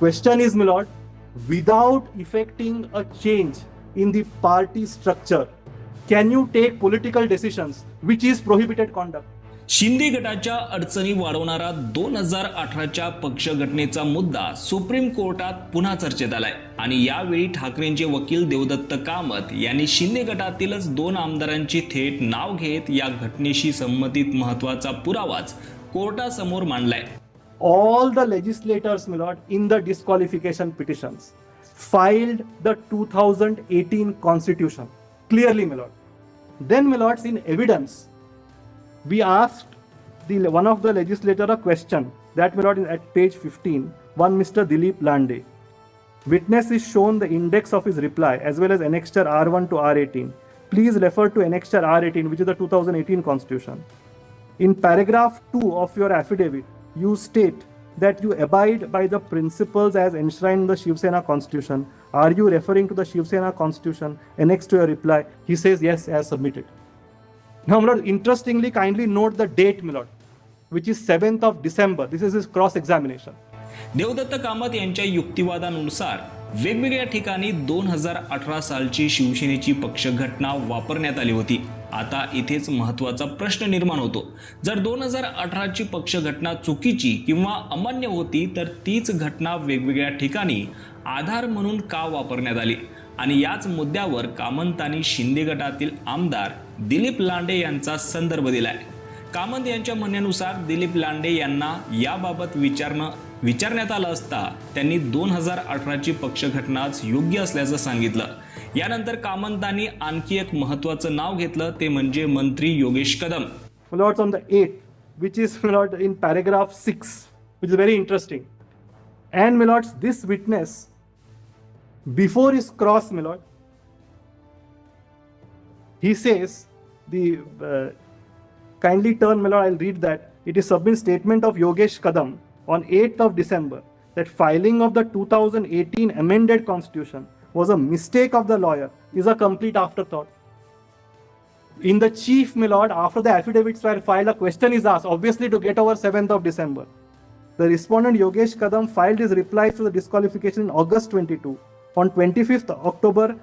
question is, my lord, without effecting a change in the party structure, can you take political decisions which is prohibited conduct? Shinde गटाच्या अडचणी वाढवणारा 2018च्या पक्षघटनेचा मुद्दा supreme कोर्टात पुन्हा चर्चेत आलाय आणि यावेळी ठाकरेंचे वकील देवदत्त कामत यांनी शिंदे गटातीलच 2 आमदारांची थेट नाव घेत या घटनेशी संबंधित महत्त्वाचा पुरावाच कोर्टासमोर मांडलाय. All the legislators, my lord, in the disqualification petitions filed the 2018 constitution clearly, my lord. Then, my lords, in evidence, we asked one of the legislator a question that, my lord, is at page 15, one Mr. Dilip Lande. Witness is shown the index of his reply as well as annexure R1 to R18. Please refer to annexure R18, which is the 2018 constitution. In paragraph 2 of your affidavit, you state that you abide by the principles as enshrined in the Shiv Sena constitution. Are you referring to the Shiv Sena constitution? Annexed to your reply, he says yes, as submitted. Now, my lord, interestingly, kindly note the date, my lord, which is 7th of December. This is his cross-examination. Devdatt Kamat यांच्या युक्तिवादानुसार वेगवेगळ्या ठिकाणी 2018 सालची शिवसेनेची पक्षघटना वापरण्यात आली होती. आता इथेच महत्त्वाचा प्रश्न निर्माण होतो. जर 2018ची पक्षघटना चुकीची किंवा अमान्य होती तर तीच घटना वेगवेगळ्या ठिकाणी आधार म्हणून का वापरण्यात आली आणि याच मुद्द्यावर कामंतांनी शिंदे गटातील आमदार दिलीप लांडे यांचा संदर्भ दिलाय. कामंत यांच्या म्हणण्यानुसार दिलीप लांडे यांना याबाबत विचारण्यात आलं असता त्यांनी 2018ची पक्षघटनाच योग्य असल्याचं सांगितलं. यानंतर कामंतांनी आणखी एक महत्त्वाचं नाव घेतलं ते म्हणजे मंत्री Yogesh Kadam. My lords, on the 8th, which is, my lord, in paragraph 6, which is very interesting. And, my lords, this witness, before his cross, my lord, he says, kindly turn, my lord, I'll read that. It is submitted statement of Yogesh Kadam on 8th of December that filing of the 2018 amended constitution was a mistake of the lawyer is a complete afterthought. In the chief, my lord, after the affidavits were filed, a question is asked, obviously to get over 7th of December. The respondent Yogesh Kadam filed his replies to the disqualification in August 22. On 25th October,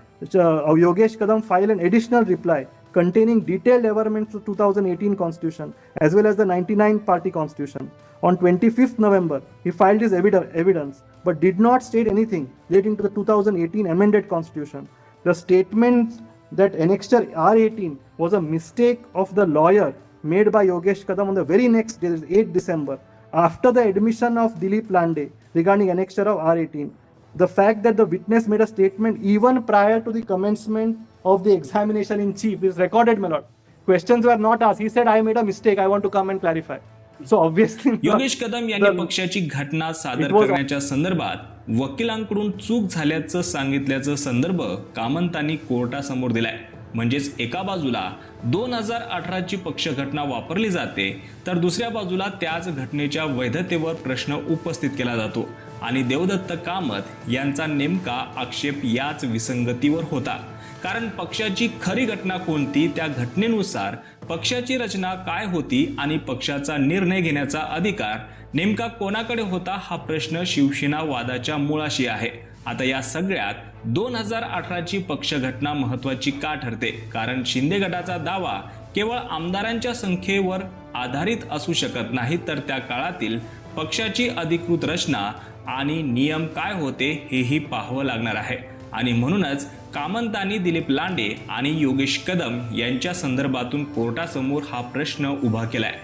Yogesh Kadam filed an additional reply containing detailed amendments to 2018 constitution as well as the 99 party constitution. On 25th November, he filed his evidence but did not state anything relating to the 2018 amended constitution. The statement that annexure R18 was a mistake of the lawyer made by Yogesh Kadam on the very next day, 8 December, after the admission of Dilip Lande regarding annexure of R18. The fact that the witness made a statement even prior to the commencement of the examination in chief is recorded, my lord. Questions were not asked. He said, I made a mistake. I want to come and clarify. So obviously, Yogesh Kadam यांनी पक्षाची घटना सादर करण्याच्या संदर्भात वकिलांकडून चूक झाल्याचं सांगितल्याचा संदर्भ कामंतांनी कोर्टासमोर दिलाय. म्हणजेच एका बाजूला 2018ची पक्षघटना वापरली जाते तर दुसऱ्या बाजूला त्याच घटनेच्या वैधतेवर प्रश्न उपस्थित केला जातो आणि देवदत्त कामत यांचा नेमका आक्षेप याच विसंगतीवर होता. कारण पक्षाची खरी घटना कोणती, त्या घटनेनुसार पक्षाची रचना काय होती आणि पक्षाचा निर्णय घेण्याचा अधिकार नेमका कोणाकडे होता हा प्रश्न शिवसेना वादाच्या मुळाशी आहे. आता या सगळ्यात 2018ची पक्षघटना महत्त्वाची का ठरते? कारण शिंदे गटाचा दावा केवळ आमदारांच्या संख्येवर आधारित असू शकत नाही तर त्या काळातील पक्षाची अधिकृत रचना आणि नियम काय होते हेही पाहावं लागणार आहे. आणि म्हणूनच कामंतांनी दिलीप लांडे आणि योगेश कदम यांच्या संदर्भातून कोर्टासमोर हा प्रश्न उभा केलाय.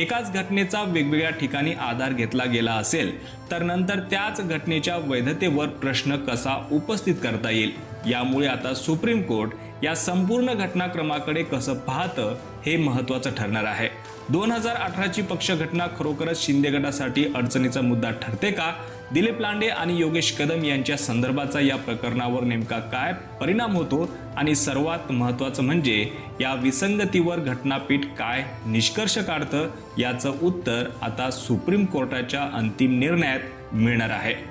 एकाच घटनेचा वेगवेगळ्या ठिकाणी आधार घेतला गेला असेल तर नंतर त्याच घटनेच्या वैधतेवर प्रश्न कसा उपस्थित करता येईल. यामुळे आता सुप्रीम कोर्ट या संपूर्ण घटनाक्रमाकडे कसं पाहतं हे महत्त्वाचं ठरणार आहे. 2018ची पक्षघटना खरोखरच शिंदे गटासाठी अडचणीचा मुद्दा ठरते का? दिलीप लांडे आणि योगेश कदम यांच्या संदर्भाचा या प्रकरणावर नेमका काय परिणाम होतो आणि सर्वात महत्त्वाचं म्हणजे या विसंगतीवर घटनापीठ काय निष्कर्ष काढतं याचं उत्तर आता सुप्रीम कोर्टाच्या अंतिम निर्णयात मिळणार आहे.